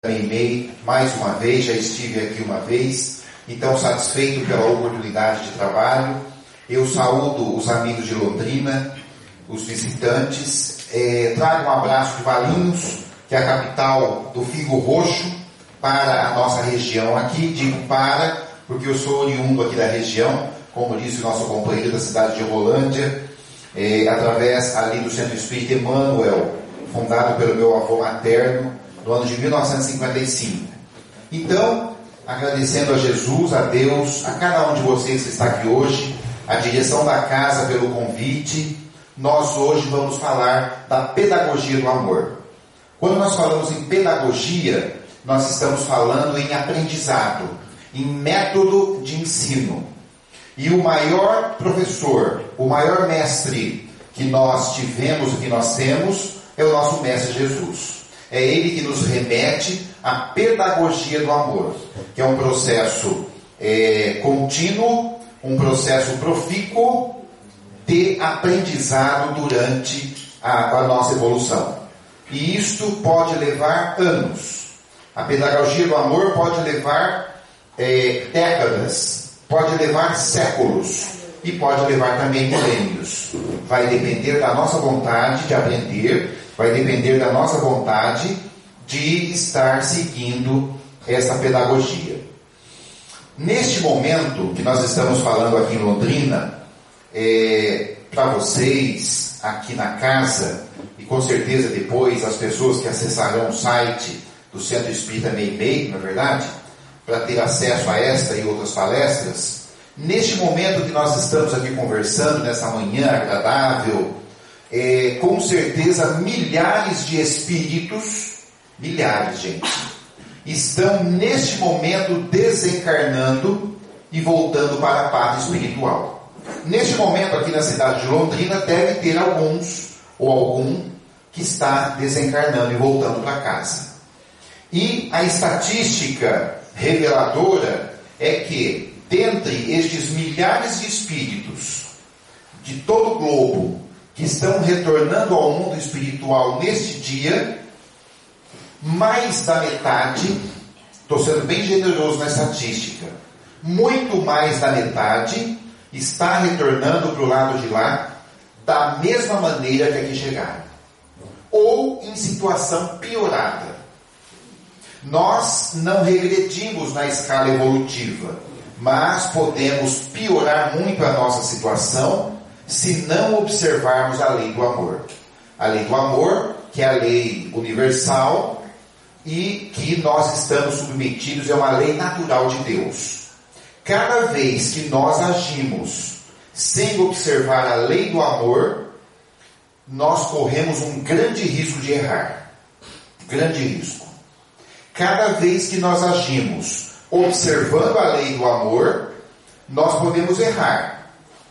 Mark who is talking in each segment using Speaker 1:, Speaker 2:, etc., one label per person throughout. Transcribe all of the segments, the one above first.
Speaker 1: Meimei mais uma vez, já estive aqui uma vez, então satisfeito pela oportunidade de trabalho. Eu saúdo os amigos de Londrina, os visitantes, trago um abraço de Valinhos, que é a capital do figo roxo, para a nossa região aqui. Digo para, porque eu sou oriundo aqui da região, como disse o nosso companheiro da cidade de Rolândia, através ali do Centro Espírita Emmanuel, fundado pelo meu avô materno, no ano de 1955. Então, agradecendo a Jesus, a Deus, a cada um de vocês que está aqui hoje, a direção da casa pelo convite, nós hoje vamos falar da pedagogia do amor. Quando nós falamos em pedagogia, nós estamos falando em aprendizado, em método de ensino. E o maior professor, o maior mestre que nós tivemos e que nós temos, é o nosso mestre Jesus. É ele que nos remete à pedagogia do amor, que é um processo contínuo, um processo profícuo de aprendizado durante a nossa evolução. E isto pode levar anos. A pedagogia do amor pode levar décadas, pode levar séculos e pode levar também milênios. Vai depender da nossa vontade de aprender, vai depender da nossa vontade de estar seguindo essa pedagogia. Neste momento que nós estamos falando aqui em Londrina, para vocês aqui na casa, e com certeza depois as pessoas que acessarão o site do Centro Espírita Meimei, na verdade, para ter acesso a esta e outras palestras, neste momento que nós estamos aqui conversando, nessa manhã agradável, com certeza milhares de espíritos, milhares, gente, estão neste momento desencarnando e voltando para a pátria espiritual. Neste momento aqui na cidade de Londrina deve ter alguns ou algum que está desencarnando e voltando para casa. E a estatística reveladora é que dentre estes milhares de espíritos de todo o globo que estão retornando ao mundo espiritual neste dia, mais da metade, estou sendo bem generoso na estatística, muito mais da metade está retornando para o lado de lá da mesma maneira que aqui chegaram, ou em situação piorada. Nós não regredimos na escala evolutiva, mas podemos piorar muito a nossa situação se não observarmos a lei do amor. A lei do amor, que é a lei universal e que nós estamos submetidos, é uma lei natural de Deus. Cada vez que nós agimos sem observar a lei do amor, nós corremos um grande risco de errar. Grande risco. Cada vez que nós agimos observando a lei do amor, nós podemos errar.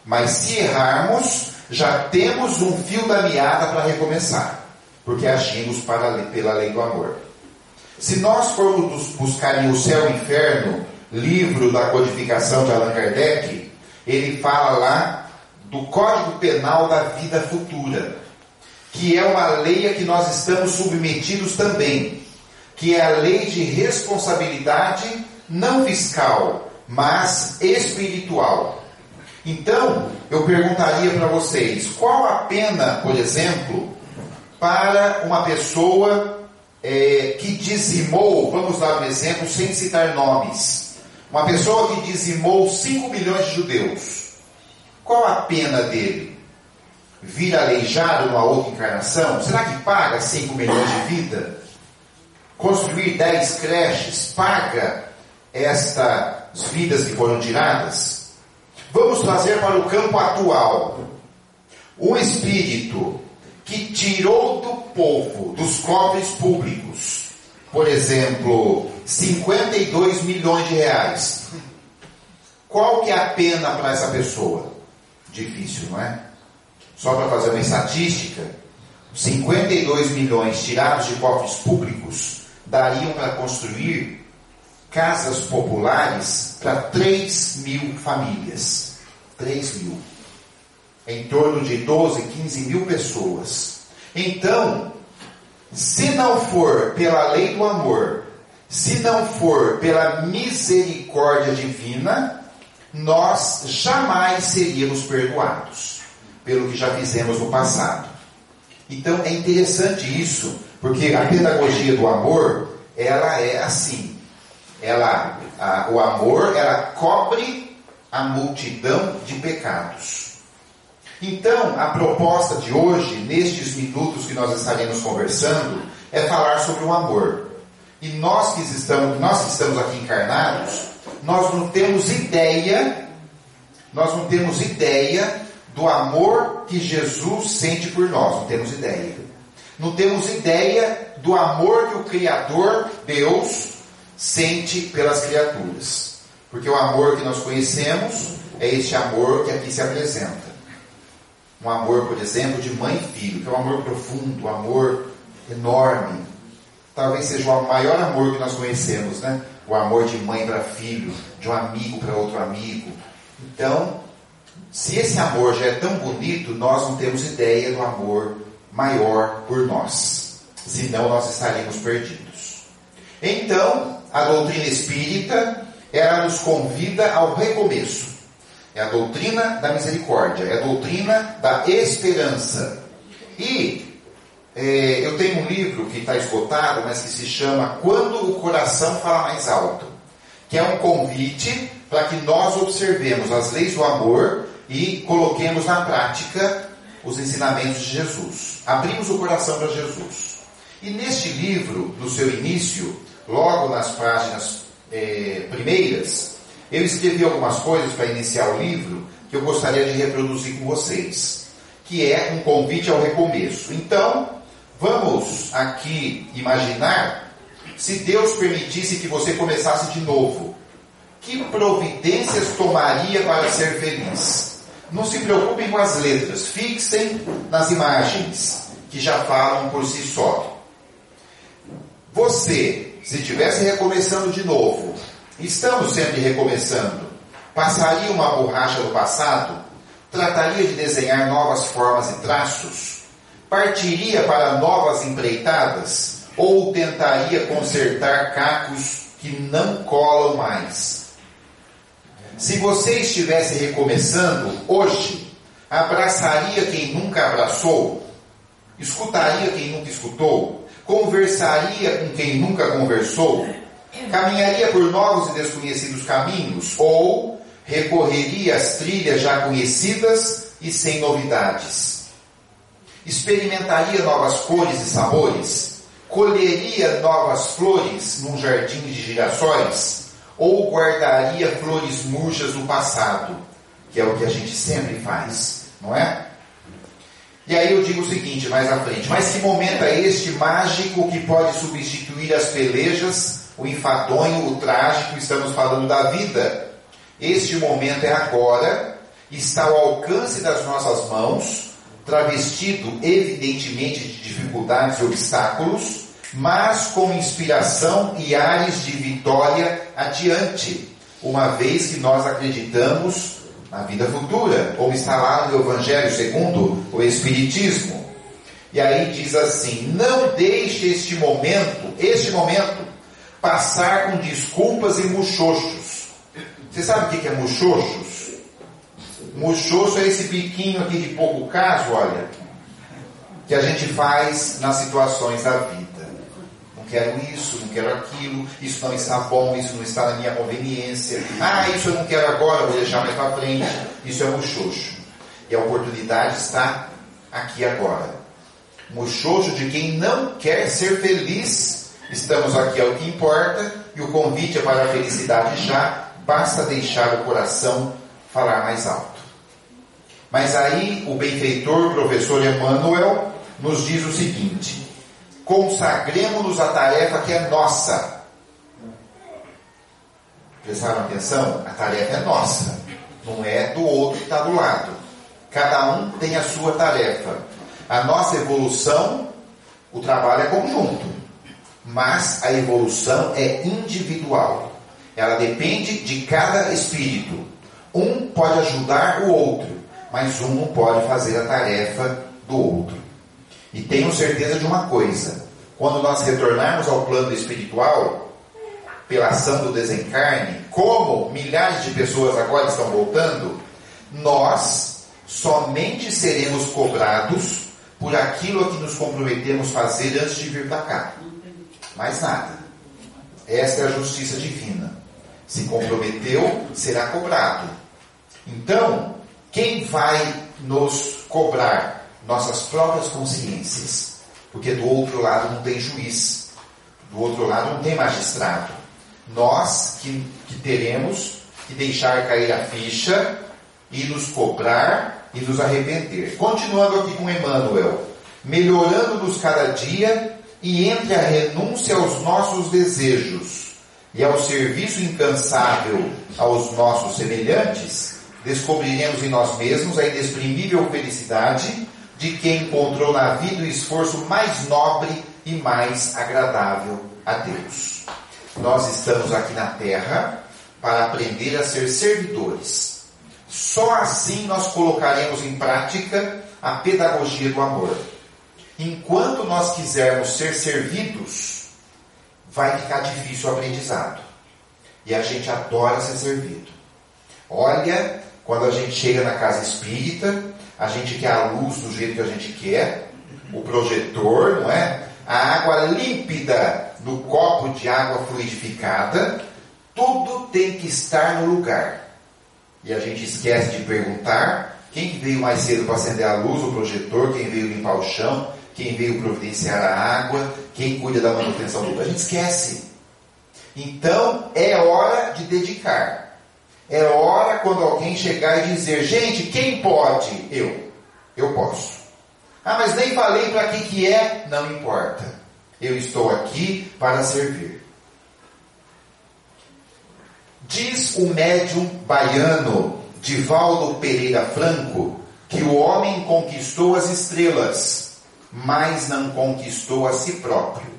Speaker 1: Mas se errarmos, já temos um fio da meada para recomeçar, porque agimos pela lei do amor. Se nós formos buscar em O Céu e o Inferno, livro da codificação de Allan Kardec, ele fala lá do Código Penal da Vida Futura, que é uma lei a que nós estamos submetidos também, que é a lei de responsabilidade não fiscal, mas espiritual. Então, eu perguntaria para vocês, qual a pena, por exemplo, para uma pessoa que dizimou, vamos dar um exemplo sem citar nomes, uma pessoa que dizimou 5 milhões de judeus, qual a pena dele? Vir aleijado numa outra encarnação? Será que paga 5 milhões de vida? Construir 10 creches, paga estas vidas que foram tiradas? Vamos trazer para o campo atual. Um espírito que tirou do povo, dos cofres públicos, por exemplo, 52 milhões de reais. Qual que é a pena para essa pessoa? Difícil, não é? Só para fazer uma estatística, 52 milhões tirados de cofres públicos dariam para construir casas populares para 3 mil famílias. 3 mil. Em torno de 12, 15 mil pessoas. Então, se não for pela lei do amor, Se não for pela misericórdia divina, nós jamais seríamos perdoados pelo que já fizemos no passado. Então é interessante isso, porque a pedagogia do amor, ela é assim. O amor, ela cobre a multidão de pecados. Então, a proposta de hoje, nestes minutos que nós estaremos conversando, é falar sobre o amor. E nós que estamos aqui encarnados, nós não temos ideia do amor que Jesus sente por nós. Não temos ideia. Não temos ideia do amor que o Criador, Deus, sente pelas criaturas. Porque o amor que nós conhecemos é este amor que aqui se apresenta. Um amor, por exemplo, de mãe e filho, que é um amor profundo, um amor enorme. Talvez seja o maior amor que nós conhecemos, né? O amor de mãe para filho, de um amigo para outro amigo. Então, se esse amor já é tão bonito, nós não temos ideia do amor maior por nós. Senão nós estaríamos perdidos. Então, a doutrina espírita, ela nos convida ao recomeço. É a doutrina da misericórdia, é a doutrina da esperança. E eu tenho um livro que está esgotado, mas que se chama Quando o Coração Fala Mais Alto, que é um convite para que nós observemos as leis do amor e coloquemos na prática os ensinamentos de Jesus. Abrimos o coração para Jesus. E neste livro, no seu início, logo nas páginas primeiras, eu escrevi algumas coisas para iniciar o livro que eu gostaria de reproduzir com vocês, que é um convite ao recomeço. Então, vamos aqui imaginar se Deus permitisse que você começasse de novo. Que providências tomaria para ser feliz? Não se preocupem com as letras, fixem nas imagens, que já falam por si só. Você, se estivesse recomeçando de novo, estamos sempre recomeçando, passaria uma borracha do passado? Trataria de desenhar novas formas e traços? Partiria para novas empreitadas? Ou tentaria consertar cacos que não colam mais? Se você estivesse recomeçando hoje, abraçaria quem nunca abraçou? Escutaria quem nunca escutou? Conversaria com quem nunca conversou? Caminharia por novos e desconhecidos caminhos? Ou recorreria às trilhas já conhecidas e sem novidades? Experimentaria novas cores e sabores? Colheria novas flores num jardim de girassóis? Ou guardaria flores murchas do passado? Que é o que a gente sempre faz, não é? E aí eu digo o seguinte mais à frente: mas que momento é este mágico que pode substituir as pelejas, o enfadonho, o trágico? Estamos falando da vida. Este momento é agora, está ao alcance das nossas mãos, travestido evidentemente de dificuldades e obstáculos, mas com inspiração e ares de vitória adiante, uma vez que nós acreditamos na vida futura, como está lá no Evangelho segundo o Espiritismo. E aí diz assim: não deixe este momento, passar com desculpas e muxoxos. Você sabe o que é muxoxos? Muxoxo é esse biquinho aqui de pouco caso, olha, que a gente faz nas situações da vida. Não quero isso, não quero aquilo, isso não está bom, isso não está na minha conveniência. Isso eu não quero agora, vou deixar mais para frente. Isso é muxoxo. E a oportunidade está aqui agora. Muxoxo de quem não quer ser feliz. Estamos aqui, é o que importa, e o convite é para a felicidade já. Basta deixar o coração falar mais alto. Mas aí o benfeitor, o professor Emmanuel, nos diz o seguinte: consagremos-nos à tarefa que é nossa. Prestaram atenção? A tarefa é nossa, não é do outro que está do lado. Cada um tem a sua tarefa. A nossa evolução, o trabalho é conjunto, mas a evolução é individual. Ela depende de cada espírito. Um pode ajudar o outro, mas um não pode fazer a tarefa do outro. E tenho certeza de uma coisa: quando nós retornarmos ao plano espiritual, pela ação do desencarne, como milhares de pessoas agora estão voltando, nós somente seremos cobrados por aquilo a que nos comprometemos a fazer antes de vir para cá. Mais nada. Esta é a justiça divina. Se comprometeu, será cobrado. Então, quem vai nos cobrar? Nossas próprias consciências. Porque do outro lado não tem juiz. Do outro lado não tem magistrado. Nós que teremos que deixar cair a ficha e nos cobrar e nos arrepender. Continuando aqui com Emmanuel. Melhorando-nos cada dia e entre a renúncia aos nossos desejos e ao serviço incansável aos nossos semelhantes, descobriremos em nós mesmos a inexprimível felicidade de quem encontrou na vida o esforço mais nobre e mais agradável a Deus. Nós estamos aqui na Terra para aprender a ser servidores. Só assim nós colocaremos em prática a pedagogia do amor. Enquanto nós quisermos ser servidos, vai ficar difícil o aprendizado. E a gente adora ser servido. Olha, quando a gente chega na casa espírita, a gente quer a luz do jeito que a gente quer, o projetor, não é? A água límpida no copo de água fluidificada, tudo tem que estar no lugar. E a gente esquece de perguntar quem veio mais cedo para acender a luz, o projetor, quem veio limpar o chão, quem veio providenciar a água, quem cuida da manutenção do... A gente esquece. Então, é hora de dedicar. É hora quando alguém chegar e dizer, gente, quem pode? Eu posso. Ah, mas nem falei para que é. Não importa. Eu estou aqui para servir. Diz o médium baiano Divaldo Pereira Franco que o homem conquistou as estrelas, mas não conquistou a si próprio.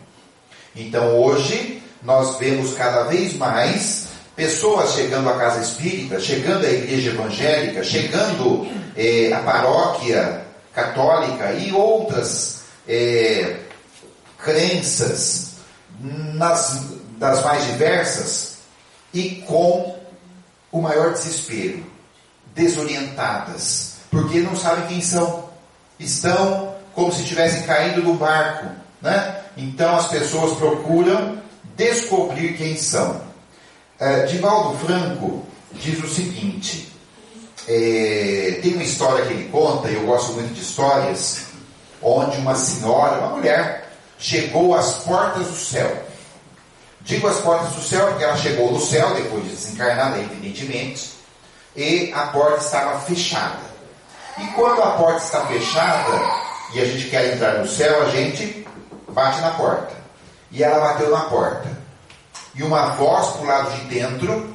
Speaker 1: Então hoje nós vemos cada vez mais pessoas chegando à casa espírita, chegando à igreja evangélica, chegando à paróquia católica e outras crenças das mais diversas, e com o maior desespero, desorientadas, porque não sabem quem são, estão como se tivessem caído do barco, né? Então as pessoas procuram descobrir quem são. Divaldo Franco diz o seguinte, tem uma história que ele conta, e eu gosto muito de histórias, onde uma senhora, uma mulher, chegou às portas do céu. Digo as portas do céu porque ela chegou no céu, depois de desencarnada, evidentemente, e a porta estava fechada. E quando a porta está fechada, e a gente quer entrar no céu, a gente bate na porta. E ela bateu na porta. E uma voz para o lado de dentro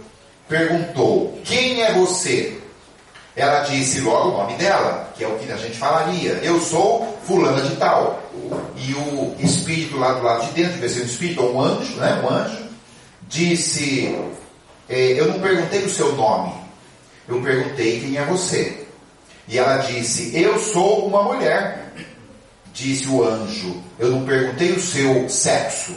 Speaker 1: perguntou, quem é você? Ela disse logo o nome dela, que é o que a gente falaria. Eu sou fulana de tal. E o espírito lá do lado de dentro, devia ser um espírito ou um anjo, né? Um anjo, disse, eu não perguntei o seu nome, eu perguntei quem é você. E ela disse, eu sou uma mulher. Disse o anjo, eu não perguntei o seu sexo,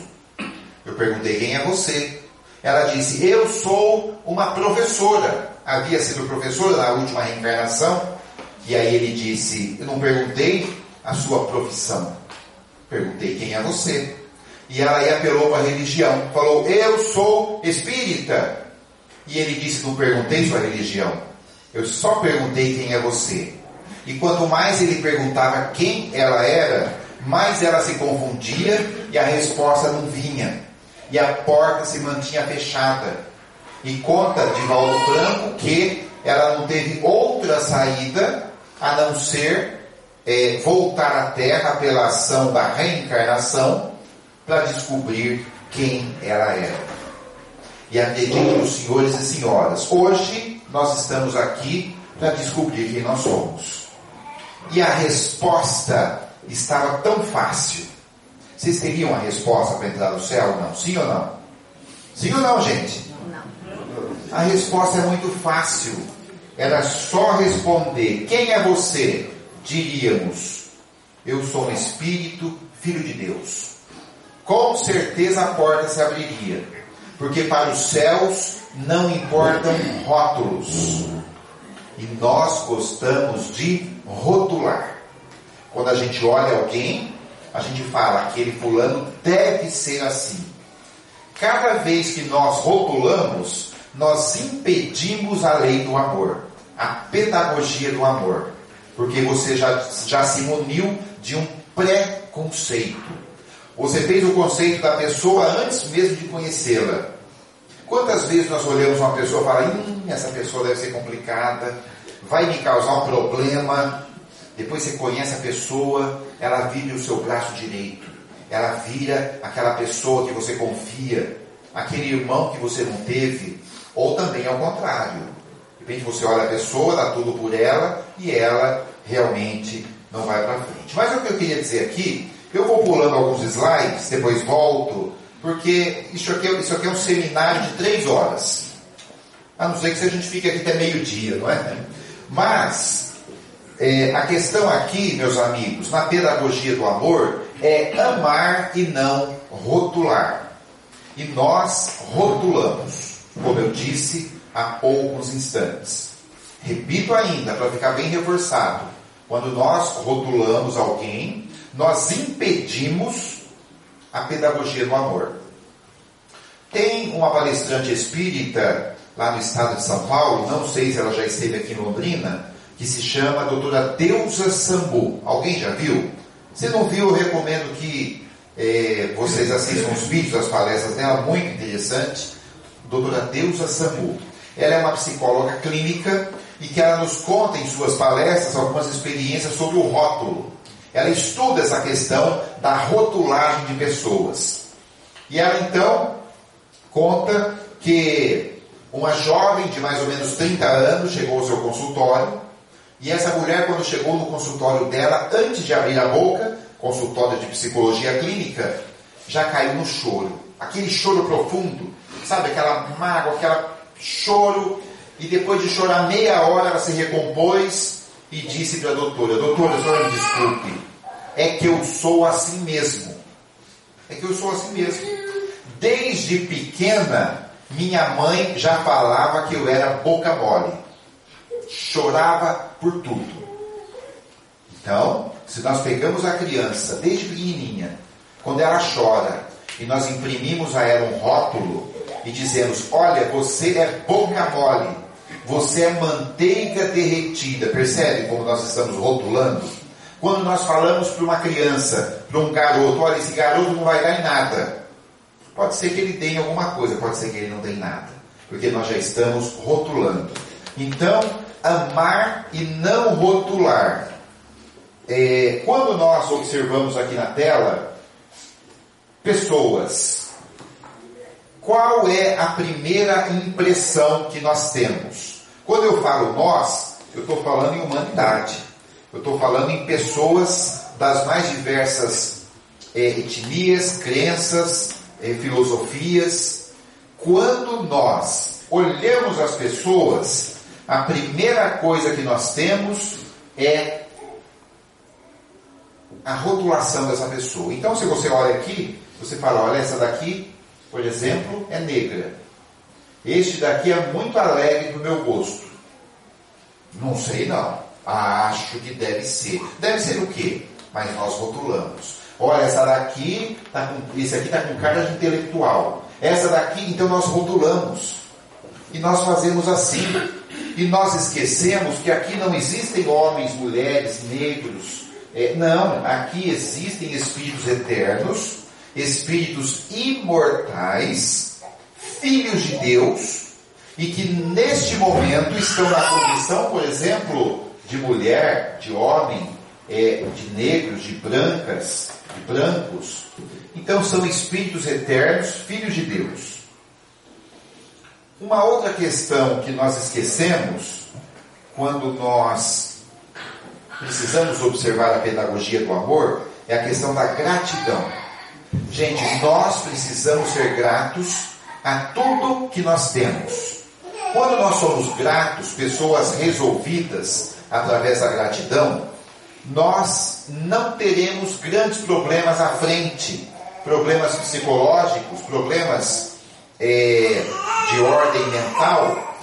Speaker 1: eu perguntei quem é você. Ela disse, eu sou uma professora. Havia sido professora na última reencarnação. E aí ele disse, eu não perguntei a sua profissão, perguntei quem é você. E ela aí apelou para a religião, falou, eu sou espírita. E ele disse, não perguntei sua religião, eu só perguntei quem é você. E quanto mais ele perguntava quem ela era, mais ela se confundia e a resposta não vinha. E a porta se mantinha fechada. E conta Divaldo Franco que ela não teve outra saída a não ser voltar à Terra pela ação da reencarnação para descobrir quem ela era. E acreditem, senhores e senhoras, hoje nós estamos aqui para descobrir quem nós somos. E a resposta estava tão fácil. Vocês teriam a resposta para entrar no céu? Não? Sim ou não? Sim ou não, gente? Não. A resposta é muito fácil. Era só responder, quem é você? Diríamos, eu sou um espírito, filho de Deus. Com certeza a porta se abriria. Porque para os céus não importam rótulos. E nós gostamos de rotular. Quando a gente olha alguém, a gente fala, aquele fulano deve ser assim. Cada vez que nós rotulamos, nós impedimos a lei do amor, a pedagogia do amor. Porque você já se muniu de um preconceito. Você fez o conceito da pessoa antes mesmo de conhecê-la. Quantas vezes nós olhamos uma pessoa e falamos, essa pessoa deve ser complicada, vai me causar um problema. Depois você conhece a pessoa, ela vira o seu braço direito. Ela vira aquela pessoa que você confia, aquele irmão que você não teve, ou também ao contrário. De repente você olha a pessoa, dá tudo por ela, e ela realmente não vai para frente. Mas o que eu queria dizer aqui, eu vou pulando alguns slides, depois volto, porque isso aqui é um seminário de 3 horas. A não ser que a gente fique aqui até meio-dia, não é? Mas a questão aqui, meus amigos, na pedagogia do amor, é amar e não rotular. E nós rotulamos, como eu disse há poucos instantes. Repito ainda, para ficar bem reforçado. Quando nós rotulamos alguém, nós impedimos a pedagogia do amor. Tem uma palestrante espírita lá no estado de São Paulo, não sei se ela já esteve aqui em Londrina, que se chama doutora Deusa Sambu. Alguém já viu? Se não viu, eu recomendo que vocês assistam os vídeos das palestras dela, muito interessante. Doutora Deusa Sambu. Ela é uma psicóloga clínica e que ela nos conta em suas palestras algumas experiências sobre o rótulo. Ela estuda essa questão da rotulagem de pessoas. E ela então conta que uma jovem de mais ou menos 30 anos chegou ao seu consultório. E essa mulher, quando chegou no consultório dela, antes de abrir a boca, consultório de psicologia clínica, já caiu no choro. Aquele choro profundo, sabe? Aquela mágoa, aquele choro. E depois de chorar meia hora, ela se recompôs e disse para a doutora, a senhora me desculpe, é que eu sou assim mesmo. É que eu sou assim mesmo. Desde pequena, minha mãe já falava que eu era boca mole. Chorava por tudo. Então, se nós pegamos a criança desde pequenininha, quando ela chora, e nós imprimimos a ela um rótulo e dizemos, olha, você é boca mole, você é manteiga derretida. Percebe como nós estamos rotulando? Quando nós falamos para uma criança, para um garoto, olha, esse garoto não vai dar em nada. Pode ser que ele dê em alguma coisa, pode ser que ele não dê em nada. Porque nós já estamos rotulando. Então, amar e não rotular. Quando nós observamos aqui na tela, pessoas, qual é a primeira impressão que nós temos? Quando eu falo nós, eu estou falando em humanidade. Eu estou falando em pessoas das mais diversas etnias, crenças, filosofias. Quando nós olhamos as pessoas, a primeira coisa que nós temos é a rotulação dessa pessoa. Então, se você olha aqui, você fala, olha, essa daqui, por exemplo, é negra. Este daqui é muito alegre para o meu gosto. Não sei não. Acho que deve ser. Deve ser o quê? Mas nós rotulamos. Olha, esse aqui está com cara de intelectual. Essa daqui, então nós rotulamos. E nós fazemos assim. E nós esquecemos que aqui não existem homens, mulheres, negros. Não, aqui existem espíritos eternos, espíritos imortais, filhos de Deus, e que neste momento estão na condição, por exemplo, de mulher, de homem, de negros, de brancas, de brancos. Então são espíritos eternos, filhos de Deus. Uma outra questão que nós esquecemos, quando nós precisamos observar a pedagogia do amor, é a questão da gratidão. Gente, nós precisamos ser gratos a tudo que nós temos. Quando nós somos gratos, pessoas resolvidas através da gratidão, nós não teremos grandes problemas à frente, problemas psicológicos, problemas de ordem mental,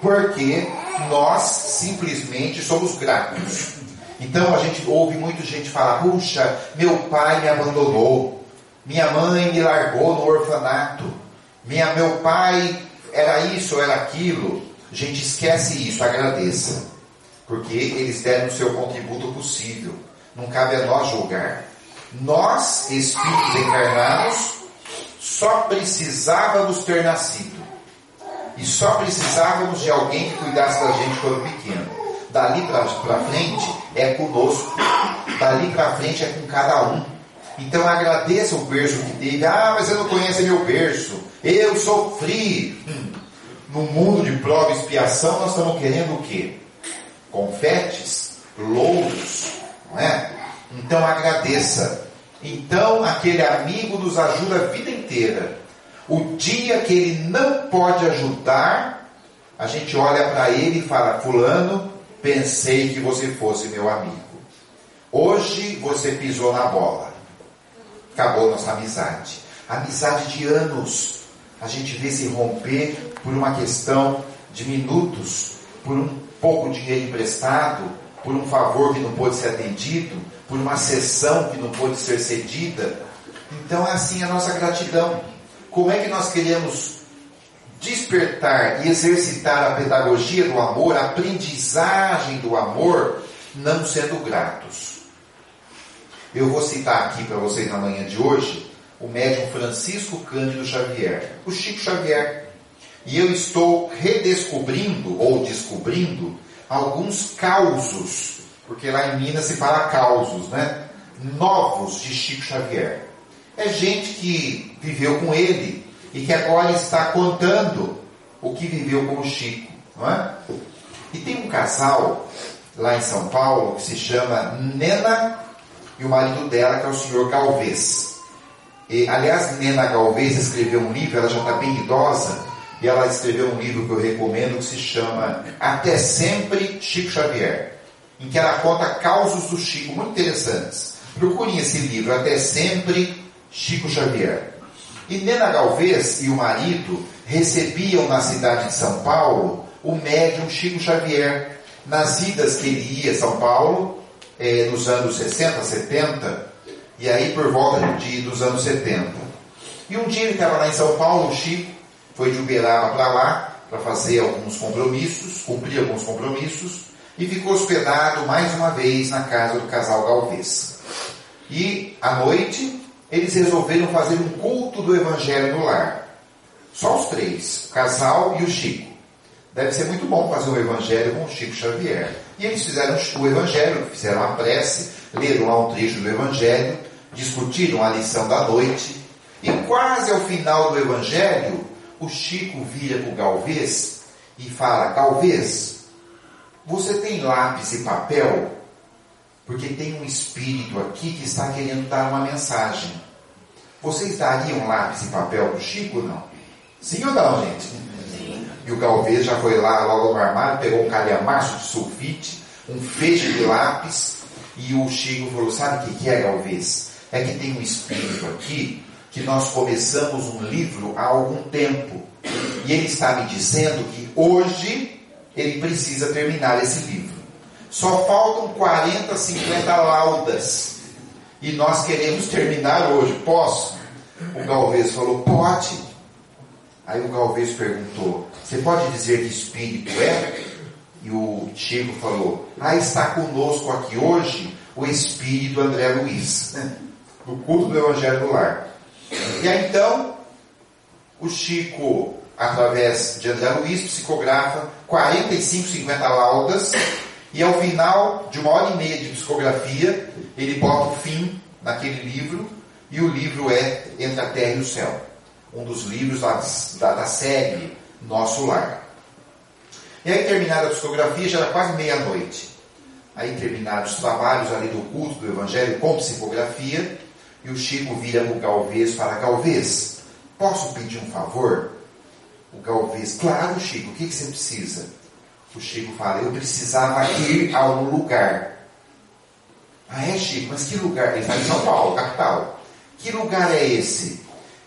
Speaker 1: porque nós simplesmente somos gratos. Então a gente ouve muita gente falar: puxa, meu pai me abandonou, minha mãe me largou no orfanato, meu pai era isso, era aquilo. A gente esquece isso, agradeça, porque eles deram o seu contributo possível. Não cabe a nós julgar. Nós, espíritos encarnados, só precisávamos ter nascido. E só precisávamos de alguém que cuidasse da gente quando pequeno. Dali para frente é conosco. Dali para frente é com cada um. Então agradeça o berço que teve. Ah, mas você não conhece meu berço. Eu sofri. No mundo de prova e expiação nós estamos querendo o quê? Confetes, louros, não é? Então agradeça. Então aquele amigo nos ajuda a vida inteira. O dia que ele não pode ajudar, a gente olha para ele e fala: fulano, pensei que você fosse meu amigo. Hoje você pisou na bola. Acabou nossa amizade. Amizade de anos. A gente vê se romper por uma questão de minutos, por um pouco de dinheiro emprestado, por um favor que não pôde ser atendido, por uma sessão que não pôde ser cedida. Então é assim a nossa gratidão. Como é que nós queremos despertar e exercitar a pedagogia do amor, a aprendizagem do amor, não sendo gratos? Eu vou citar aqui para vocês na manhã de hoje o médium Francisco Cândido Xavier, o Chico Xavier. E eu estou redescobrindo ou descobrindo alguns causos, porque lá em Minas se fala causos, né? Novos de Chico Xavier. É gente que viveu com ele e que agora está contando o que viveu com o Chico, não é? E tem um casal lá em São Paulo que se chama Nena e o marido dela, que é o senhor Galvez. Aliás, Nena Galvez escreveu um livro, ela já está bem idosa, e ela escreveu um livro que eu recomendo, que se chama Até Sempre Chico Xavier, em que ela conta causos do Chico, muito interessantes. Procurem esse livro, Até Sempre Chico Xavier. E Nena Galvez e o marido recebiam na cidade de São Paulo o médium Chico Xavier. Nas idas que ele ia a São Paulo, nos anos 60, 70, e aí por volta dos anos 70. E um dia ele estava lá em São Paulo, o Chico foi de Uberaba para lá, para fazer alguns compromissos, cumprir alguns compromissos, e ficou hospedado mais uma vez na casa do casal Galvez. E à noite eles resolveram fazer um culto do Evangelho no lar. Só os três, o casal e o Chico. Deve ser muito bom fazer um Evangelho com o Chico Xavier. E eles fizeram o Evangelho, fizeram a prece, leram lá um trecho do Evangelho, discutiram a lição da noite, e quase ao final do Evangelho, o Chico vira para o Galvez e fala: Galvez, você tem lápis e papel? Porque tem um espírito aqui que está querendo dar uma mensagem. Vocês dariam lápis e papel para o Chico ou não? Sim ou não, gente? Sim. E o Galvez já foi lá logo no armário, pegou um calhamaço de sulfite, um feixe de lápis, e o Chico falou: sabe o que é, Galvez? É que tem um espírito aqui que nós começamos um livro há algum tempo, e ele está me dizendo que hoje ele precisa terminar esse livro. Só faltam 40, 50 laudas, e nós queremos terminar hoje. Posso? O Galvez falou: pode. Aí o Galvez perguntou: você pode dizer que espírito é? E o Chico falou: está conosco aqui hoje o espírito André Luiz, do culto do Evangelho do Lar. E aí então, o Chico, através de André Luiz, psicografa 45, 50 laudas, e ao final de 1h30 de psicografia, ele bota o fim naquele livro, e o livro é Entre a Terra e o Céu, um dos livros da série Nosso Lar. E aí, terminada a psicografia, já era quase meia-noite. Aí, terminados os trabalhos ali do culto do Evangelho com psicografia, e o Chico vira para o Galvez e fala: Galvez, posso pedir um favor? O Galvez: claro, Chico, o que você precisa? O Chico fala: eu precisava ir a um lugar. É, Chico, mas que lugar? Ele está em São Paulo, capital. Que lugar é esse?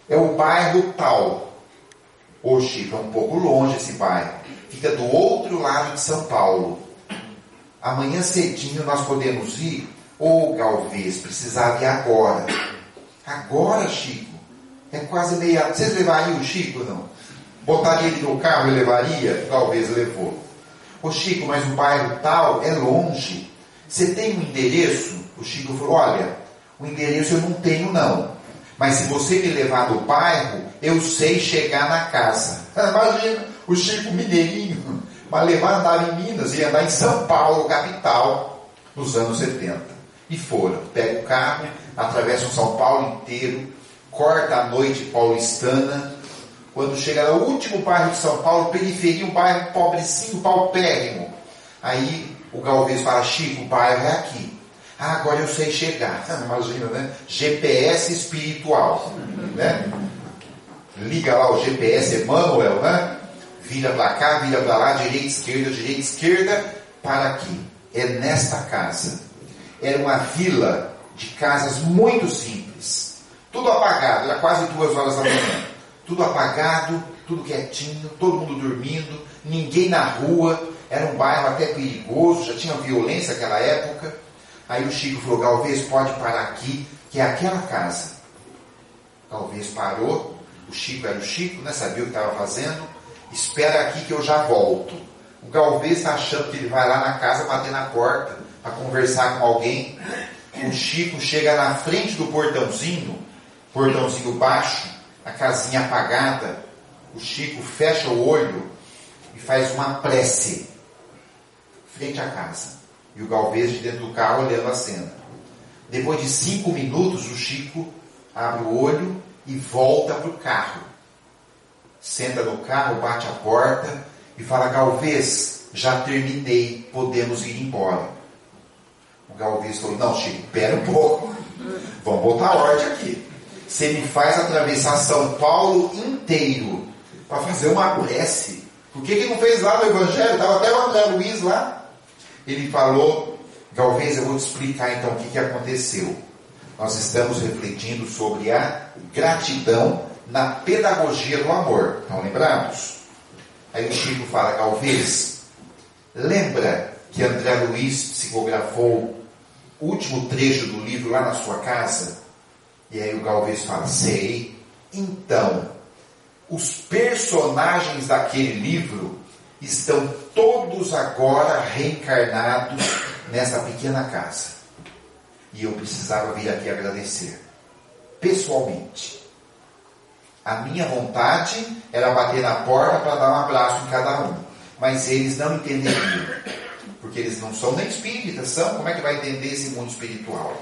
Speaker 1: É o bairro tal. Ô Chico, é um pouco longe esse bairro. Fica do outro lado de São Paulo. Amanhã cedinho nós podemos ir? Ô Galvez, precisava ir agora. Agora, Chico? É quase meia... Vocês levariam o Chico, não? Botaria ele no carro e levaria? Galvez levou. Ô Chico, mas o bairro tal é longe. Você tem um endereço? O Chico falou, olha, o endereço eu não tenho não. Mas se você me levar no bairro, eu sei chegar na casa. Imagina, o Chico mineirinho, mas levar andar em Minas e andar em São Paulo, capital, nos anos 70. E foram, pega o carro, atravessa o São Paulo inteiro, corta a noite paulistana. Quando chega no último bairro de São Paulo, periferia, um bairro pobrecinho, paupérrimo. Aí o Galvez fala, Chico, o bairro é aqui. Ah, agora eu sei chegar. Imagina, né? GPS espiritual. Né? Liga lá o GPS Emmanuel, né? Vira para cá, vira para lá, direita, esquerda, para aqui. É nesta casa. Era uma vila de casas muito simples. Tudo apagado, era quase 2 horas da manhã. Tudo apagado, tudo quietinho, todo mundo dormindo, ninguém na rua. Era um bairro até perigoso, já tinha violência naquela época. Aí o Chico falou, Galvez, pode parar aqui, que é aquela casa. Galvez parou, o Chico era o Chico, né? Sabia o que estava fazendo. Espera aqui que eu já volto. O Galvez está achando que ele vai lá na casa bater na porta para conversar com alguém. O Chico chega na frente do portãozinho baixo, a casinha apagada. O Chico fecha o olho e faz uma prece frente à casa. E o Galvez de dentro do carro olhando a cena. Depois de 5 minutos, o Chico abre o olho e volta para o carro. Senta no carro, bate a porta e fala, Galvez, já terminei, podemos ir embora. O Galvez falou, não, Chico, pera um pouco. Vamos botar ordem aqui. Você me faz atravessar São Paulo inteiro para fazer uma prece. Por que não fez lá no Evangelho? Estava até o André Luiz lá. Ele falou, Galvez, eu vou te explicar então o que aconteceu. Nós estamos refletindo sobre a gratidão na pedagogia do amor. Estão lembrados? Aí o Chico fala, Galvez, lembra que André Luiz psicografou o último trecho do livro lá na sua casa? E aí o Galvez fala, sei. Então, os personagens daquele livro estão todos agora reencarnados nessa pequena casa. E eu precisava vir aqui agradecer, pessoalmente. A minha vontade era bater na porta para dar um abraço em cada um. Mas eles não entenderiam. Porque eles não são nem espíritas, são. Como é que vai entender esse mundo espiritual?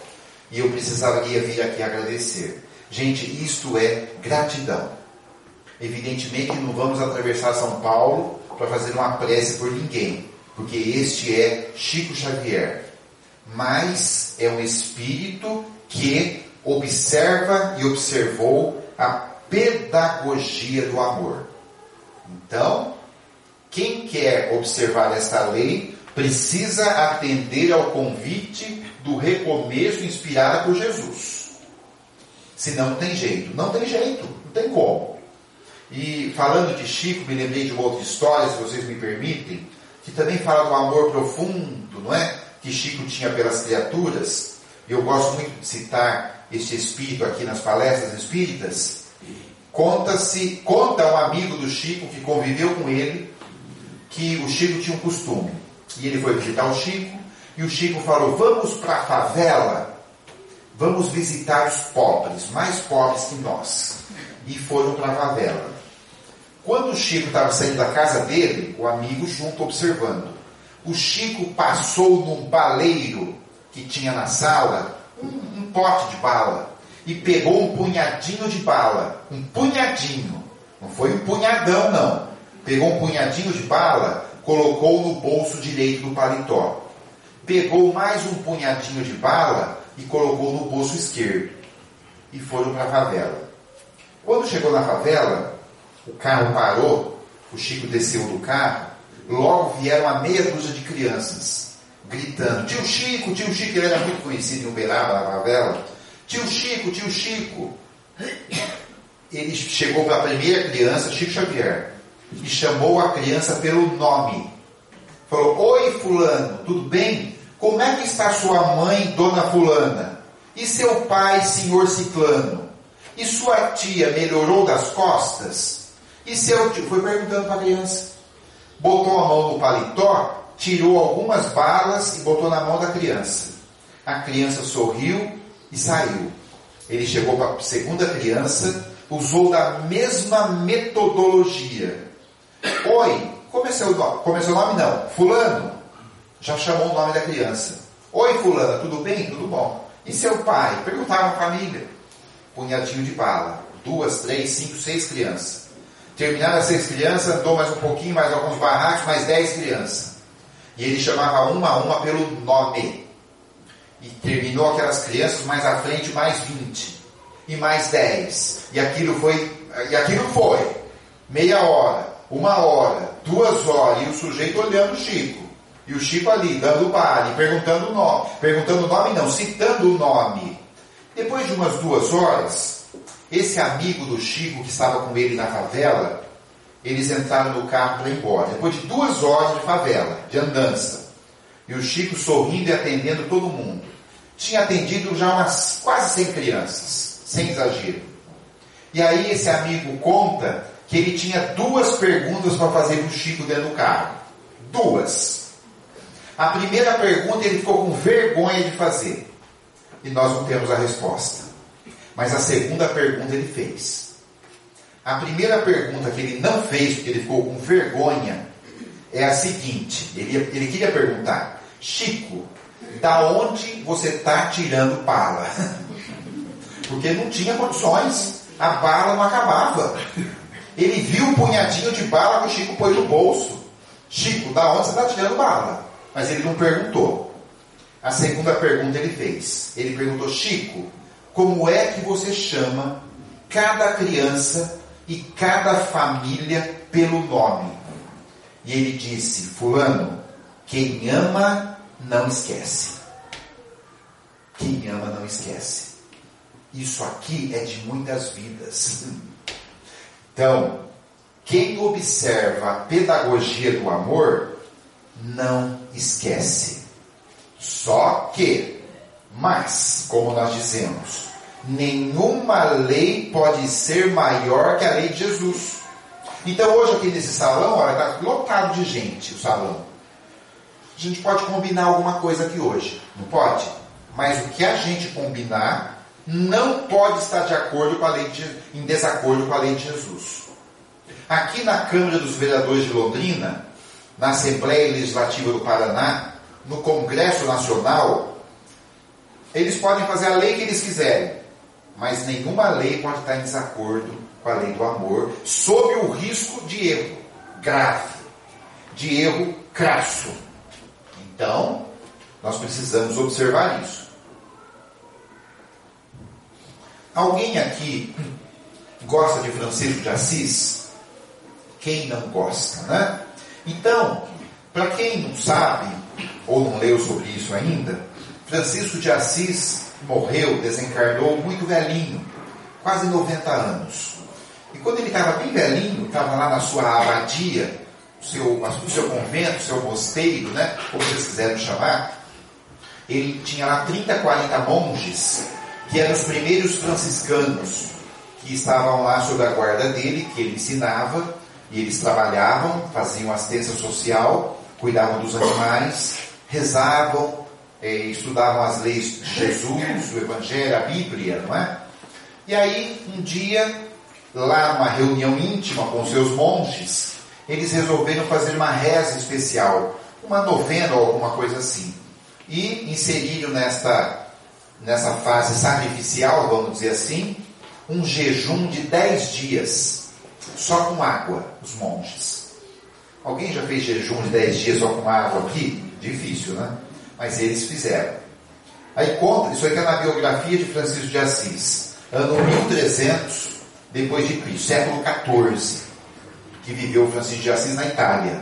Speaker 1: E eu precisava vir aqui agradecer. Gente, isto é gratidão. Evidentemente não vamos atravessar São Paulo para fazer uma prece por ninguém, porque este é Chico Xavier. Mas é um espírito que observa e observou a pedagogia do amor. Então, quem quer observar esta lei precisa atender ao convite do recomeço inspirado por Jesus. Senão não tem jeito. Não tem jeito, não tem como. E falando de Chico, me lembrei de uma outra história, se vocês me permitem, que também fala do amor profundo, não é? Que Chico tinha pelas criaturas. Eu gosto muito de citar este espírito aqui nas palestras espíritas. Conta um amigo do Chico que conviveu com ele, que o Chico tinha um costume. E ele foi visitar o Chico, e o Chico falou, vamos para a favela, vamos visitar os pobres, mais pobres que nós. E foram para a favela. Quando o Chico estava saindo da casa dele, o amigo junto observando. O Chico passou num baleiro que tinha na sala, um pote de bala, e pegou um punhadinho de bala. Um punhadinho. Não foi um punhadão, não. Pegou um punhadinho de bala, colocou no bolso direito do paletó. Pegou mais um punhadinho de bala e colocou no bolso esquerdo. E foram para a favela. Quando chegou na favela, o carro parou, o Chico desceu do carro, logo vieram uma meia dúzia de crianças, gritando, tio Chico, ele era muito conhecido em Uberaba, na favela, tio Chico. ele chegou para a primeira criança, Chico Xavier, e chamou a criança pelo nome. Falou: oi fulano, tudo bem? Como é que está sua mãe, dona fulana? E seu pai, senhor ciclano? E sua tia melhorou das costas? E seu tio? Foi perguntando para a criança. Botou a mão no paletó, tirou algumas balas e botou na mão da criança. A criança sorriu e saiu. Ele chegou para a segunda criança, usou da mesma metodologia. Oi, como é seu nome? Como é seu nome? Não. Fulano. Já chamou o nome da criança. Oi, fulana, tudo bem? Tudo bom. E seu pai? Perguntava a família. Punhadinho de bala. 2, 3, 5, 6 crianças. Terminaram as 6 crianças, andou mais um pouquinho, mais alguns barracos, mais 10 crianças. E ele chamava uma a uma pelo nome. E terminou aquelas crianças, mais à frente, mais 20. E mais 10. E aquilo foi meia hora, 1 hora, 2 horas, e o sujeito olhando o Chico. E o Chico ali, dando baile, perguntando o nome. Perguntando o nome não, citando o nome. Depois de umas 2 horas, esse amigo do Chico que estava com ele na favela, eles entraram no carro para ir embora. Depois de 2 horas de favela, de andança. E o Chico sorrindo e atendendo todo mundo. Tinha atendido já umas quase 100 crianças, sem exagero. E aí esse amigo conta que ele tinha 2 perguntas para fazer para o Chico dentro do carro. 2. A primeira pergunta ele ficou com vergonha de fazer. E nós não temos a resposta. Mas a segunda pergunta ele fez. A primeira pergunta que ele não fez, porque ele ficou com vergonha, é a seguinte. Ele queria perguntar: Chico, da onde você está tirando bala? Porque não tinha condições. A bala não acabava. Ele viu o punhadinho de bala que o Chico pôs no bolso. Chico, da onde você está tirando bala? Mas ele não perguntou. A segunda pergunta ele fez. Ele perguntou: Chico, como é que você chama cada criança e cada família pelo nome? E ele disse: fulano, quem ama não esquece. Quem ama não esquece. Isso aqui é de muitas vidas. Então, quem observa a pedagogia do amor não esquece. Só que, mas, como nós dizemos, nenhuma lei pode ser maior que a lei de Jesus. Então hoje aqui nesse salão, olha, está lotado de gente o salão. A gente pode combinar alguma coisa aqui hoje, não pode? Mas o que a gente combinar não pode estar de acordo com a lei em desacordo com a lei de Jesus. Aqui na Câmara dos Vereadores de Londrina, na Assembleia Legislativa do Paraná, no Congresso Nacional, eles podem fazer a lei que eles quiserem, mas nenhuma lei pode estar em desacordo com a lei do amor, sob o risco de erro grave, de erro crasso. Então, nós precisamos observar isso. Alguém aqui gosta de Francisco de Assis? Quem não gosta, né? Então, para quem não sabe, ou não leu sobre isso ainda, Francisco de Assis morreu, desencarnou muito velhinho, quase 90 anos. E quando ele estava bem velhinho, estava lá na sua abadia, o seu convento, o seu mosteiro, né, como vocês quiserem chamar, ele tinha lá 30, 40 monges, que eram os primeiros franciscanos, que estavam lá sob a guarda dele, que ele ensinava, e eles trabalhavam, faziam assistência social, cuidavam dos animais, rezavam, estudavam as leis de Jesus, o Evangelho, a Bíblia, não é? E aí, um dia, lá numa reunião íntima com seus monges, eles resolveram fazer uma reza especial, uma novena ou alguma coisa assim. E inseriram nessa fase sacrificial, vamos dizer assim, um jejum de 10 dias, só com água, os monges. Alguém já fez jejum de 10 dias só com água aqui? Difícil, né? Mas eles fizeram. Aí conta, isso aqui é na biografia de Francisco de Assis, ano 1300 depois de Cristo, século XIV, que viveu Francisco de Assis na Itália.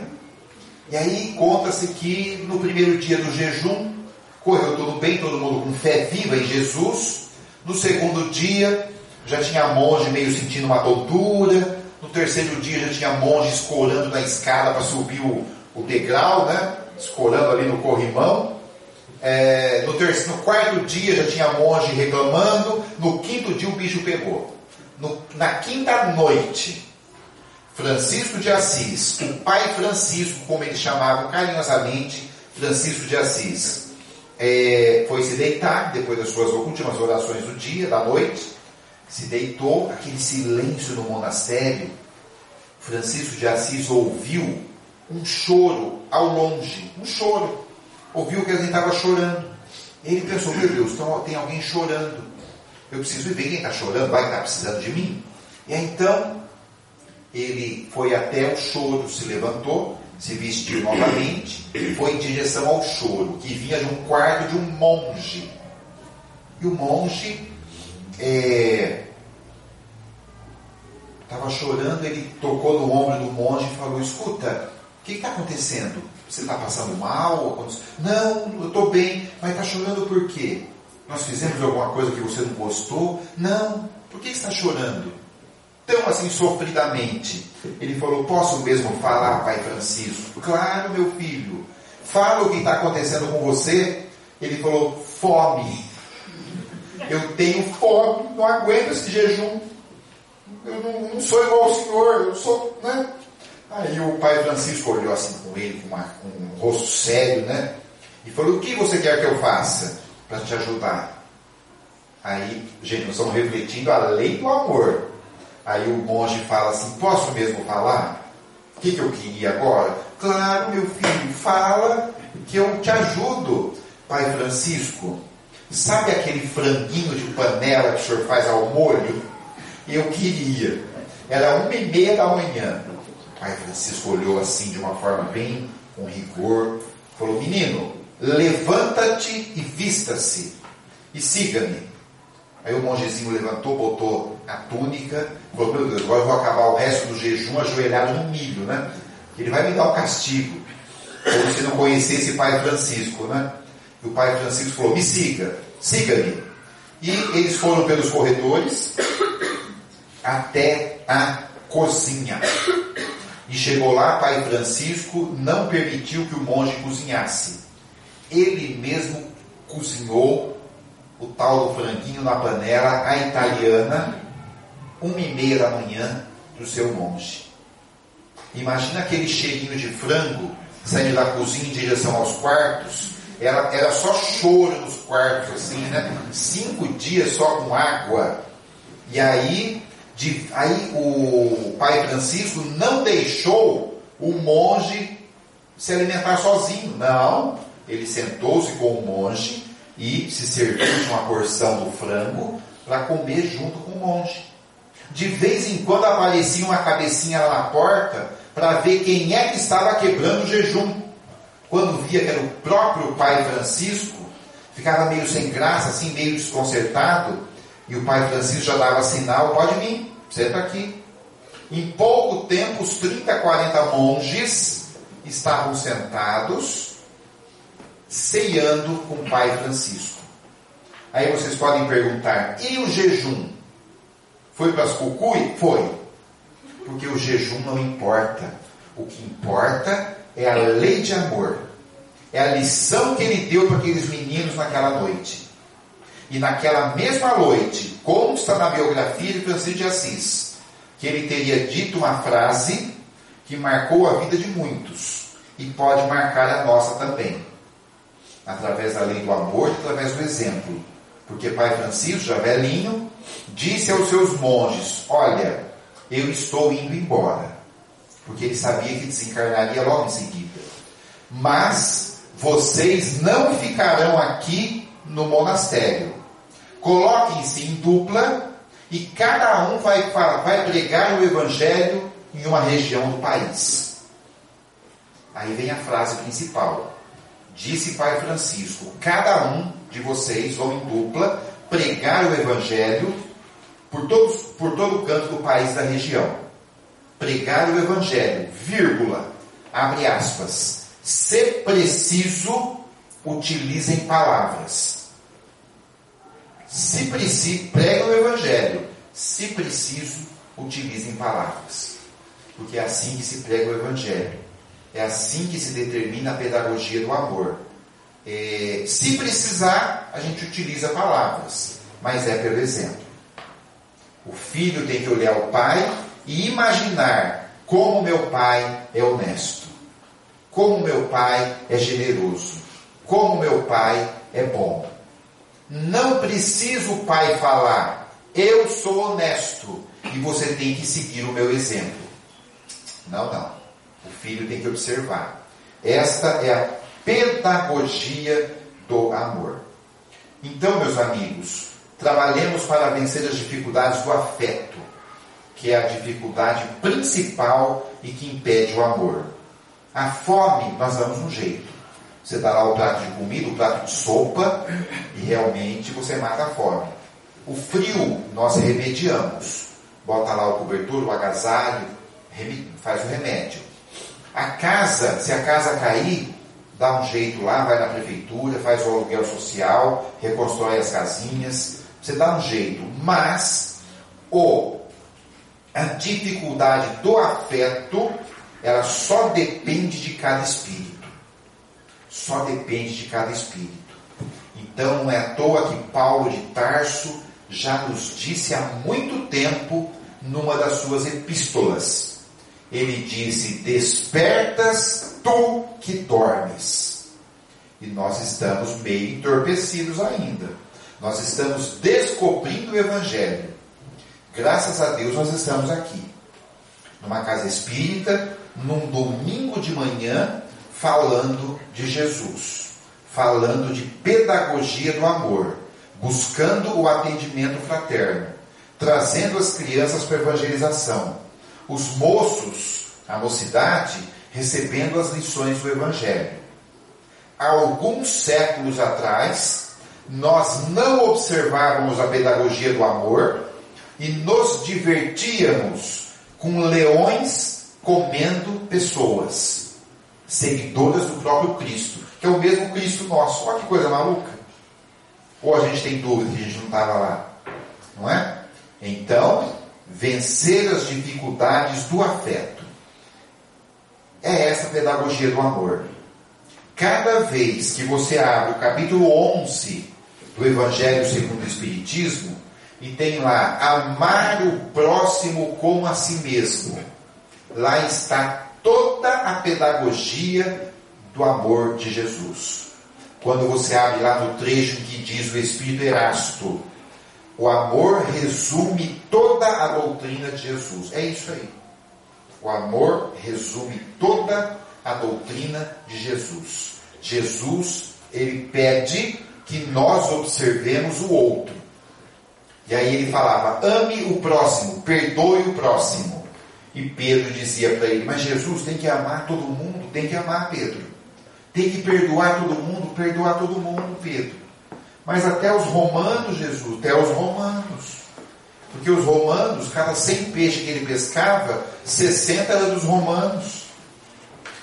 Speaker 1: E aí conta-se que no primeiro dia do jejum, correu tudo bem, todo mundo com fé viva em Jesus. No segundo dia, já tinha monge meio sentindo uma tontura. No terceiro dia já tinha monge escorando na escada para subir o degrau, né? Escorando ali no corrimão. No quarto dia já tinha monge reclamando. No quinto dia o bicho pegou. Na quinta noite, Francisco de Assis, o pai Francisco, como eles chamavam carinhosamente, Francisco de Assis, foi se deitar, depois das suas últimas orações do dia, da noite, se deitou, aquele silêncio no monastério. Francisco de Assis ouviu um choro ao longe, um choro, ouviu que alguém estava chorando. Ele pensou, meu Deus, então tem alguém chorando, eu preciso ver quem está chorando, vai que está precisando de mim. E aí, então, ele foi até o choro, se levantou, se vestiu novamente, foi em direção ao choro, que vinha de um quarto de um monge. E o monge estava chorando, ele tocou no ombro do monge e falou, escuta, o que está acontecendo? Você está passando mal? Não, eu estou bem, mas está chorando por quê? Nós fizemos alguma coisa que você não gostou? Não, por que está chorando? Tão assim sofridamente. Ele falou, posso mesmo falar, pai Francisco? Claro, meu filho. Fala o que está acontecendo com você. Ele falou, fome. Eu tenho fome, não aguento esse jejum. Eu não sou igual ao senhor, eu sou, né? Aí o pai Francisco olhou assim com ele, com um rosto sério, né? E falou, o que você quer que eu faça para te ajudar? Aí, gente, nós estamos refletindo a lei do amor. Aí o monge fala assim, posso mesmo falar? O que eu queria agora? Claro, meu filho, fala que eu te ajudo. Pai Francisco, sabe aquele franguinho de panela que o senhor faz ao molho? Eu queria. Era 1h30 da manhã. Pai Francisco olhou assim de uma forma bem com rigor. Falou, menino, levanta-te e vista-se e siga-me. Aí o mongezinho levantou, botou a túnica, falou, meu Deus, agora eu vou acabar o resto do jejum ajoelhado no milho, né? Ele vai me dar um castigo. Como se não conhecesse o pai Francisco, né? E o pai Francisco falou, me siga, siga-me. E eles foram pelos corredores até a cozinha. E chegou lá, pai Francisco não permitiu que o monge cozinhasse. Ele mesmo cozinhou o tal do franguinho na panela, a italiana, 1h30 da manhã, do seu monge. Imagina aquele cheirinho de frango saindo da cozinha em direção aos quartos. Era só choro nos quartos, assim, né? 5 dias só com água. E aí o pai Francisco não deixou o monge se alimentar sozinho. Não, ele sentou-se com o monge e se serviu de uma porção do frango para comer junto com o monge. De vez em quando aparecia uma cabecinha lá na porta para ver quem é que estava quebrando o jejum. Quando via que era o próprio pai Francisco, ficava meio sem graça, assim, meio desconcertado, e o pai Francisco já dava sinal, pode vir, senta aqui. Em pouco tempo, os 30, 40 monges estavam sentados, ceando com o pai Francisco. Aí vocês podem perguntar, e o jejum? Foi para as cucuí? Foi. Porque o jejum não importa. O que importa é a lei de amor. É a lição que ele deu para aqueles meninos naquela noite. E naquela mesma noite, consta na biografia de Francisco de Assis, que ele teria dito uma frase que marcou a vida de muitos. E pode marcar a nossa também. Através da lei do amor e através do exemplo. Porque pai Francisco, já velhinho, disse aos seus monges, olha, eu estou indo embora. Porque ele sabia que desencarnaria logo em seguida. Mas vocês não ficarão aqui no monastério. Coloquem-se em dupla e cada um vai pregar o evangelho em uma região do país. Aí vem a frase principal. Disse pai Francisco, cada um de vocês vão em dupla pregar o evangelho por todo o canto do país da região. Pregar o evangelho, vírgula, abre aspas. Se preciso, utilizem palavras. Se preciso, prega o evangelho. Se preciso, utilizem palavras. Porque é assim que se prega o Evangelho. É assim que se determina a pedagogia do amor. Se precisar, a gente utiliza palavras. Mas é pelo exemplo. O filho tem que olhar o pai e imaginar como meu pai é honesto. Como meu pai é generoso. Como meu pai é bom. Não precisa o pai falar, eu sou honesto e você tem que seguir o meu exemplo. Não. O filho tem que observar. Esta é a pedagogia do amor. Então, meus amigos, trabalhemos para vencer as dificuldades do afeto, que é a dificuldade principal e que impede o amor. A fome, nós damos um jeito. Você dá lá o prato de comida, o prato de sopa, e realmente você mata a fome. O frio, nós remediamos. Bota lá o cobertor, o agasalho, faz o remédio. A casa, se a casa cair, dá um jeito lá, vai na prefeitura, faz o aluguel social, reconstrói as casinhas. Você dá um jeito. Mas a dificuldade do afeto, ela só depende de cada espírito. Só depende de cada espírito. Então não é à toa que Paulo de Tarso já nos disse há muito tempo, numa das suas epístolas. Ele disse, despertas tu que dormes. E nós estamos meio entorpecidos ainda. Nós estamos descobrindo o Evangelho. Graças a Deus nós estamos aqui. Numa casa espírita, num domingo de manhã, falando de Jesus, falando de pedagogia do amor, buscando o atendimento fraterno, trazendo as crianças para a evangelização, os moços, a mocidade, recebendo as lições do Evangelho. Há alguns séculos atrás, nós não observávamos a pedagogia do amor e nos divertíamos com leões comendo pessoas, seguidoras do próprio Cristo, que é o mesmo Cristo nosso. Olha que coisa maluca. Ou a gente tem dúvida que a gente não estava lá, não é? Então, vencer as dificuldades do afeto. É essa a pedagogia do amor. Cada vez que você abre o capítulo 11 do Evangelho segundo o Espiritismo, e tem lá, amar o próximo como a si mesmo, lá está toda a pedagogia do amor de Jesus. Quando você abre lá no trecho que diz o Espírito Erasto, o amor resume toda a doutrina de Jesus. É isso aí. O amor resume toda a doutrina de Jesus. Jesus, ele pede que nós observemos o outro. E aí ele falava, ame o próximo, perdoe o próximo. E Pedro dizia para ele, mas Jesus tem que amar todo mundo, tem que amar Pedro. Tem que perdoar todo mundo, Pedro. Mas até os romanos, Jesus, até os romanos. Porque os romanos, cada 100 peixes que ele pescava, 60 era dos romanos.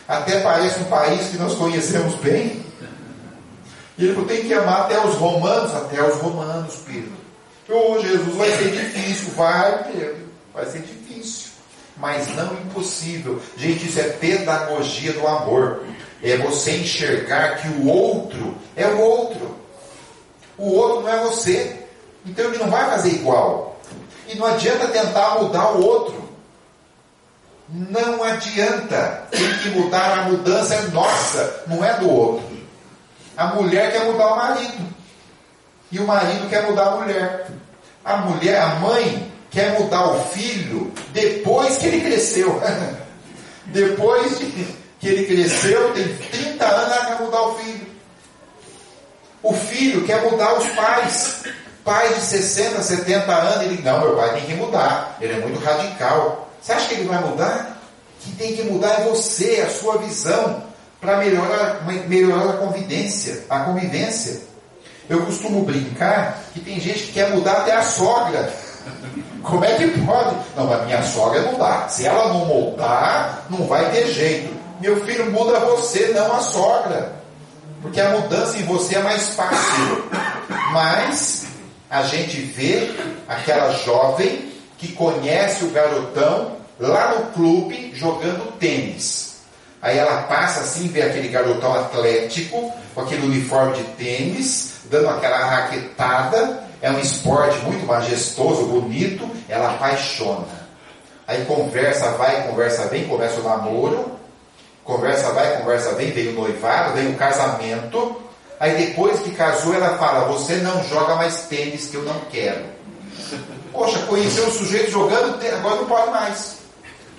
Speaker 1: Até parece um país que nós conhecemos bem. E ele falou, tem que amar até os romanos, Pedro. Jesus, vai ser difícil. Vai, Pedro, vai ser difícil. Mas não impossível. Gente, isso é pedagogia do amor. É você enxergar que o outro é o outro. O outro não é você. Então ele não vai fazer igual. E não adianta tentar mudar o outro. Não adianta. Tem que mudar, a mudança é nossa, não é do outro. A mulher quer mudar o marido. E o marido quer mudar a mulher. A mãe quer mudar o filho depois que ele cresceu. Depois que ele cresceu, tem 30 anos, ela quer mudar o filho. O filho quer mudar os pais. Pai de 60, 70 anos, ele, não, meu pai tem que mudar. Ele é muito radical. Você acha que ele vai mudar? Quem tem que mudar é você, a sua visão, para melhorar a convivência. Eu costumo brincar que tem gente que quer mudar até a sogra. Como é que pode? Não, mas minha sogra não dá. Se ela não mudar, não vai ter jeito. Meu filho, muda você, não a sogra. Porque a mudança em você é mais fácil. Mas a gente vê aquela jovem que conhece o garotão lá no clube jogando tênis. Aí ela passa assim, vê aquele garotão atlético, com aquele uniforme de tênis, dando aquela raquetada. É um esporte muito majestoso, bonito, ela apaixona. Aí conversa vai, conversa vem, começa o namoro, conversa vai, conversa vem, vem o noivado, vem o casamento. Aí depois que casou ela fala, você não joga mais tênis que eu não quero. Poxa, conheceu o sujeito jogando tênis, agora não pode mais.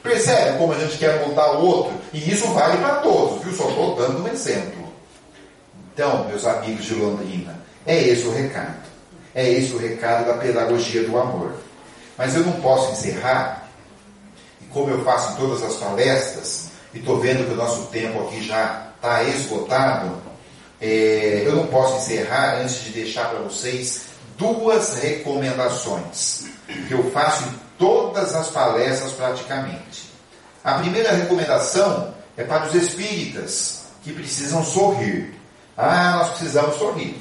Speaker 1: Percebe como a gente quer mudar o outro? E isso vale para todos, viu? Só estou dando um exemplo. Então, meus amigos de Londrina, é esse o recado. É esse o recado da pedagogia do amor. Mas eu não posso encerrar, e como eu faço em todas as palestras, e estou vendo que o nosso tempo aqui já está esgotado, eu não posso encerrar antes de deixar para vocês 2 recomendações que eu faço em todas as palestras praticamente. A primeira recomendação é para os espíritas que precisam sorrir. Nós precisamos sorrir.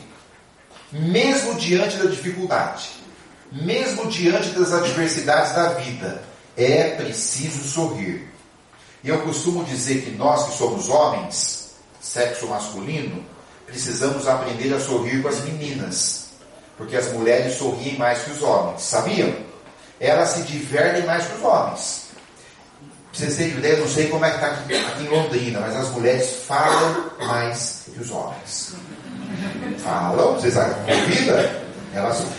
Speaker 1: Mesmo diante da dificuldade, mesmo diante das adversidades da vida, é preciso sorrir. E eu costumo dizer que nós que somos homens, sexo masculino, precisamos aprender a sorrir com as meninas, porque as mulheres sorriem mais que os homens, sabiam? Elas se divertem mais que os homens. Pra vocês terem ideia, eu não sei como é que está aqui em Londrina, mas as mulheres falam mais que os homens. Falam, vocês convidam?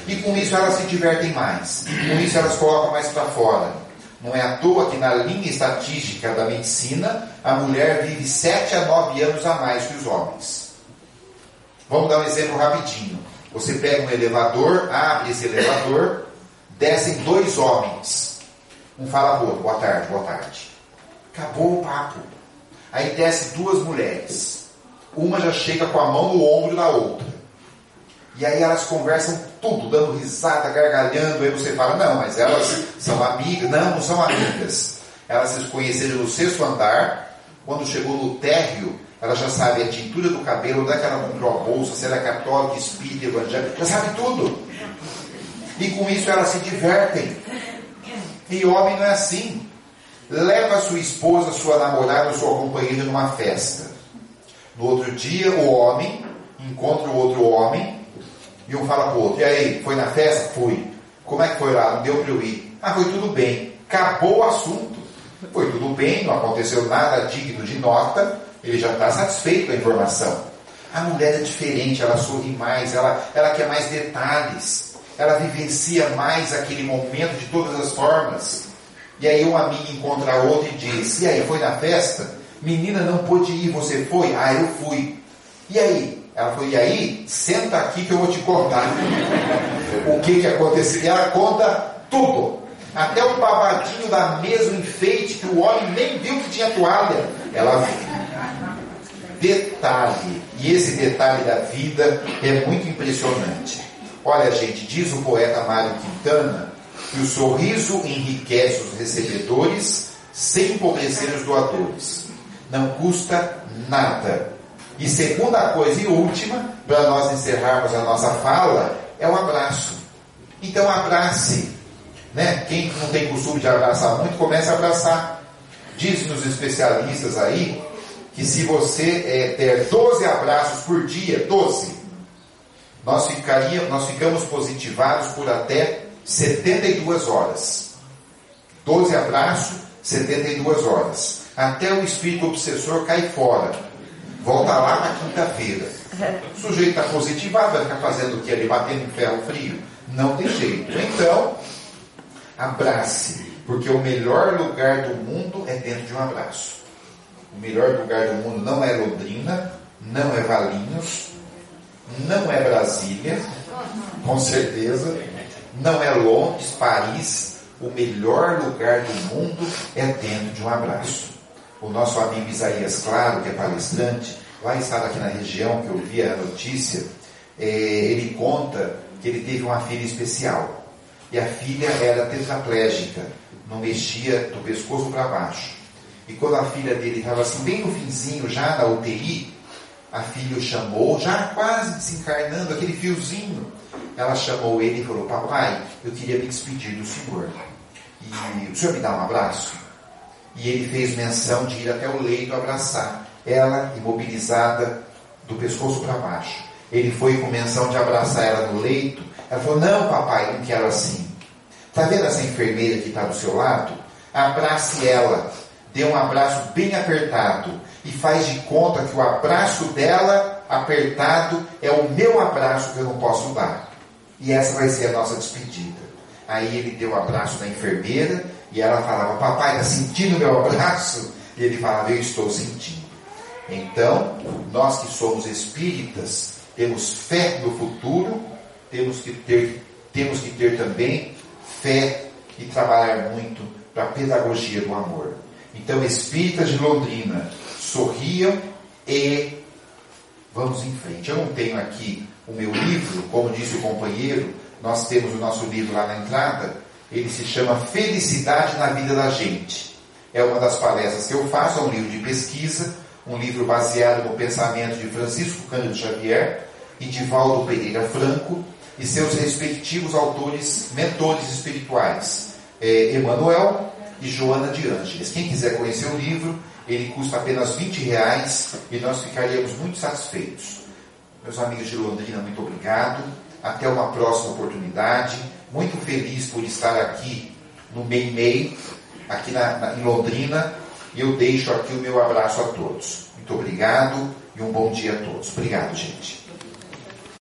Speaker 1: E com isso elas se divertem mais. Com isso elas colocam mais para fora. Não é à toa que na linha estatística da medicina, a mulher vive 7 a 9 anos a mais que os homens. Vamos dar um exemplo rapidinho. Você pega um elevador, abre esse elevador, descem 2 homens. Um fala para o outro, boa tarde, boa tarde. Acabou o papo. Aí desce 2 mulheres. Uma já chega com a mão no ombro da outra. E aí elas conversam tudo, dando risada, gargalhando. Aí você fala, não, mas elas são amigas. Não, não são amigas. Elas se conheceram no 6º andar. Quando chegou no térreo, ela já sabe a tintura do cabelo, onde é que ela comprou a bolsa, se ela é católica, espírita, evangélica. Já sabe tudo. E com isso elas se divertem. E homem não é assim. Leva sua esposa, sua namorada, sua companheira numa festa. No outro dia, o homem encontra o outro homem e um fala para o outro, e aí, foi na festa? Fui. Como é que foi lá? Não deu para eu ir. Foi tudo bem. Acabou o assunto. Foi tudo bem, não aconteceu nada digno de nota, ele já está satisfeito com a informação. A mulher é diferente, ela sorri mais, ela quer mais detalhes, ela vivencia mais aquele momento de todas as formas. E aí um amigo encontra a outra e diz, e aí, foi na festa? Menina, não pôde ir, você foi? Eu fui. E aí? Ela falou, e aí? Senta aqui que eu vou te contar. O que aconteceu? E ela conta tudo. Até o babadinho da mesa, o enfeite, que o homem nem viu que tinha toalha. Ela viu. Detalhe. E esse detalhe da vida é muito impressionante. Olha, gente, diz o poeta Mário Quintana que o sorriso enriquece os recebedores sem empobrecer os doadores. Não custa nada. E segunda coisa e última, para nós encerrarmos a nossa fala, é o abraço. Então abrace. Quem não tem costume de abraçar muito, comece a abraçar. Dizem os especialistas aí, que se você der 12 abraços por dia, 12, nós ficamos positivados por até 72 horas. 12 abraços, 72 horas. Até o espírito obsessor cai fora. Volta lá na quinta-feira. O sujeito está positivado, vai ficar fazendo o que? Ali batendo em ferro frio? Não tem jeito. Então, abrace. Porque o melhor lugar do mundo é dentro de um abraço. O melhor lugar do mundo não é Londrina, não é Valinhos, não é Brasília, com certeza, não é Londres, Paris. O melhor lugar do mundo é dentro de um abraço. O nosso amigo Isaías Claro, que é palestrante, lá estava aqui na região, que eu vi a notícia, ele conta que ele teve uma filha especial. E a filha era tetraplégica, não mexia do pescoço para baixo. E quando a filha dele estava assim, bem no finzinho, já na UTI, a filha o chamou, já quase desencarnando, aquele fiozinho. ela chamou ele e falou: papai, eu queria me despedir do senhor. E o senhor me dá um abraço? E ele fez menção de ir até o leito abraçar ela, imobilizada do pescoço para baixo. Ele foi com menção de abraçar ela no leito. Ela falou: não, papai, não quero assim. Está vendo essa enfermeira que está do seu lado? Abrace ela. Dê um abraço bem apertado. E faz de conta que o abraço dela apertado é o meu abraço que eu não posso dar. E essa vai ser a nossa despedida. Aí ele deu o abraço na enfermeira e ela falava: papai, está sentindo o meu abraço? E ele falava: eu estou sentindo. Então, nós que somos espíritas, temos fé no futuro, temos que ter também fé e trabalhar muito para a pedagogia do amor. Então, espíritas de Londrina, sorriam e vamos em frente. Eu não tenho aqui o meu livro, como disse o companheiro, nós temos o nosso livro lá na entrada, ele se chama Felicidade na Vida da Gente. É uma das palestras que eu faço, é um livro de pesquisa, um livro baseado no pensamento de Francisco Cândido Xavier e de Valdo Pereira Franco e seus respectivos autores, mentores espirituais, Emmanuel e Joana de Ângeles. Quem quiser conhecer o livro, ele custa apenas R$20 e nós ficaríamos muito satisfeitos. Meus amigos de Londrina, muito obrigado. Até uma próxima oportunidade. Muito feliz por estar aqui no Meimei, aqui em Londrina. E eu deixo aqui o meu abraço a todos. Muito obrigado e um bom dia a todos. Obrigado, gente.